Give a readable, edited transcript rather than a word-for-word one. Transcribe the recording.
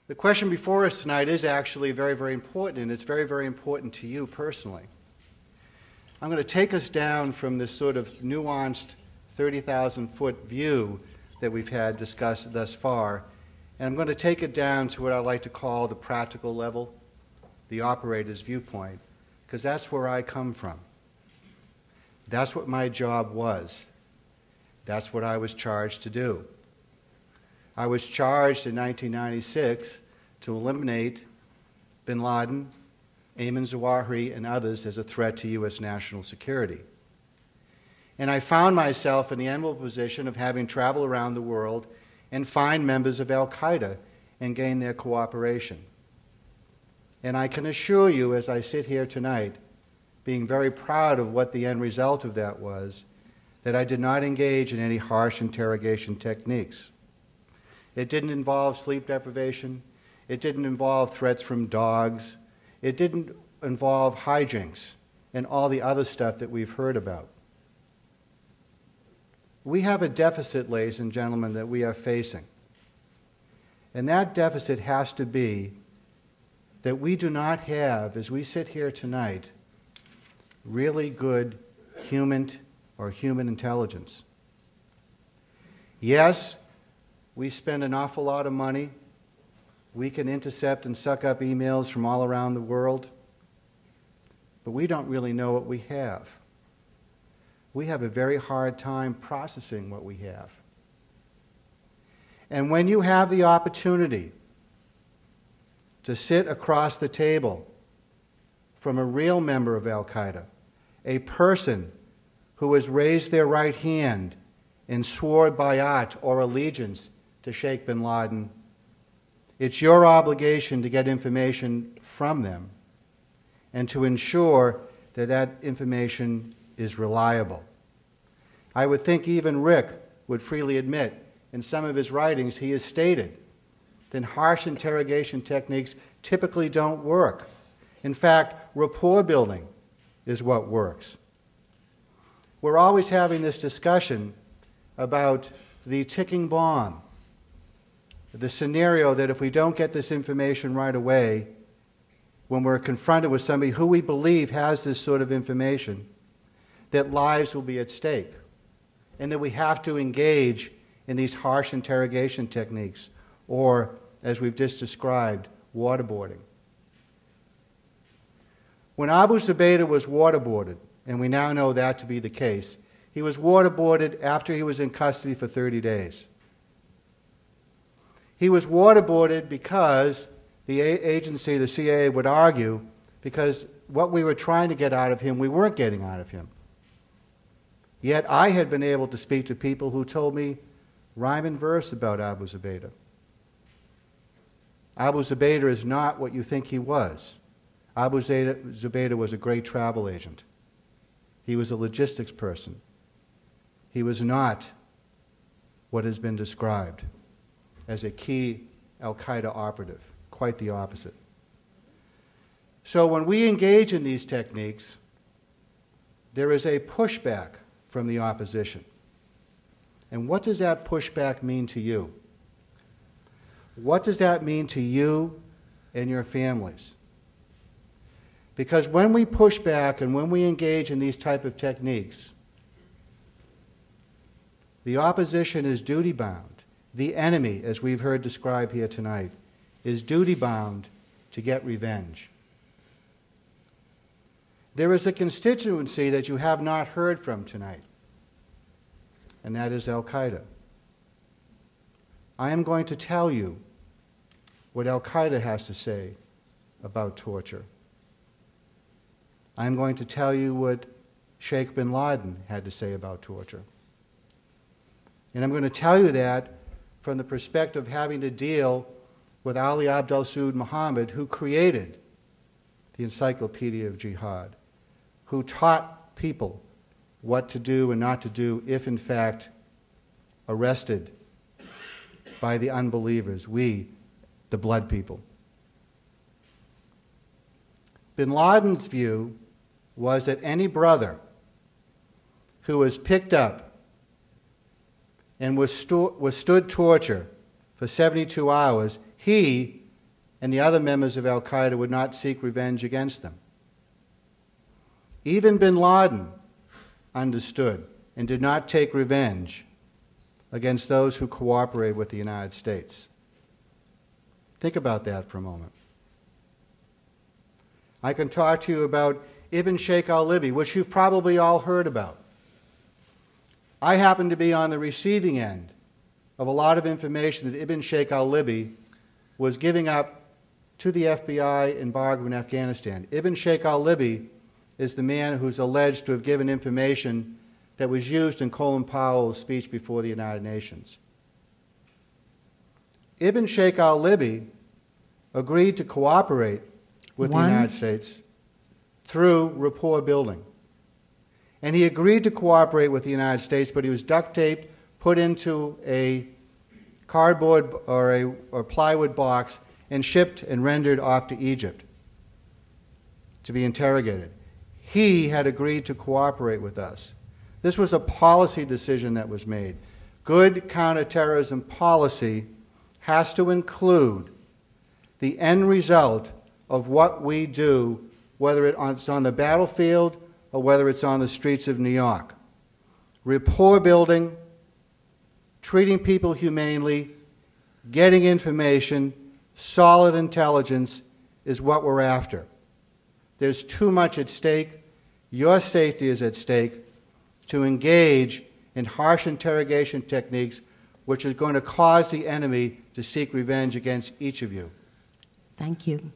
The question before us tonight is actually very, very important, and it's very, very important to you personally. I'm going to take us down from this sort of nuanced 30,000-foot view that we've had discussed thus far, and I'm going to take it down to what I like to call the practical level, the operator's viewpoint, because that's where I come from. That's what my job was. That's what I was charged to do. I was charged in 1996 to eliminate bin Laden, Ayman Zawahiri, and others as a threat to U.S. national security. And I found myself in the enviable position of having traveled around the world and find members of al-Qaeda and gain their cooperation. And I can assure you, as I sit here tonight, being very proud of what the end result of that was, that I did not engage in any harsh interrogation techniques. It didn't involve sleep deprivation. It didn't involve threats from dogs. It didn't involve hijinks and all the other stuff that we've heard about. We have a deficit, ladies and gentlemen, that we are facing. And that deficit has to be that we do not have, as we sit here tonight, really good human intelligence. Yes, we spend an awful lot of money. We can intercept and suck up emails from all around the world, but we don't really know what we have. We have a very hard time processing what we have. And when you have the opportunity to sit across the table from a real member of al-Qaeda, a person who has raised their right hand and swore bayat or allegiance to Sheikh bin Laden, it's your obligation to get information from them and to ensure that that information is reliable. I would think even Rick would freely admit in some of his writings he has stated that harsh interrogation techniques typically don't work. In fact, rapport building is what works. We're always having this discussion about the ticking bomb, the scenario that if we don't get this information right away, when we're confronted with somebody who we believe has this sort of information, that lives will be at stake, and that we have to engage in these harsh interrogation techniques, or, as we've just described, waterboarding. When Abu Zubaydah was waterboarded, and we now know that to be the case, he was waterboarded after he was in custody for 30 days. He was waterboarded because the agency, the CIA, would argue because what we were trying to get out of him, we weren't getting out of him. Yet I had been able to speak to people who told me rhyme and verse about Abu Zubaydah. Abu Zubaydah is not what you think he was. Abu Zubaydah was a great travel agent. He was a logistics person. He was not what has been described as a key al-Qaeda operative, quite the opposite. So when we engage in these techniques, there is a pushback from the opposition. And what does that pushback mean to you? What does that mean to you and your families? Because when we push back and when we engage in these type of techniques, the opposition is duty-bound. The enemy, as we've heard described here tonight, is duty-bound to get revenge. There is a constituency that you have not heard from tonight, and that is al-Qaeda. I am going to tell you what al-Qaeda has to say about torture. I am going to tell you what Sheikh bin Laden had to say about torture. And I'm going to tell you that from the perspective of having to deal with Ali Abdel Saud Muhammad, who created the Encyclopedia of Jihad, who taught people what to do and not to do if, in fact, arrested by the unbelievers, we, the blood people. Bin Laden's view was that any brother who was picked up and withstood torture for 72 hours, he and the other members of al-Qaeda would not seek revenge against them. Even bin Laden understood and did not take revenge against those who cooperated with the United States. Think about that for a moment. I can talk to you about Ibn Sheikh al-Libi, which you've probably all heard about. I happen to be on the receiving end of a lot of information that Ibn Sheikh al-Libi was giving up to the FBI embargo in Afghanistan. Ibn Sheikh al-Libi is the man who's alleged to have given information that was used in Colin Powell's speech before the United Nations. Ibn Sheikh al-Libi agreed to cooperate with the United States through rapport building. And he agreed to cooperate with the United States, but he was duct taped, put into a cardboard or a plywood box, and shipped and rendered off to Egypt to be interrogated. He had agreed to cooperate with us. This was a policy decision that was made. Good counterterrorism policy has to include the end result of what we do, whether it's on the battlefield or whether it's on the streets of New York. Rapport building, treating people humanely, getting information, solid intelligence is what we're after. There's too much at stake. Your safety is at stake to engage in harsh interrogation techniques which is going to cause the enemy to seek revenge against each of you. Thank you.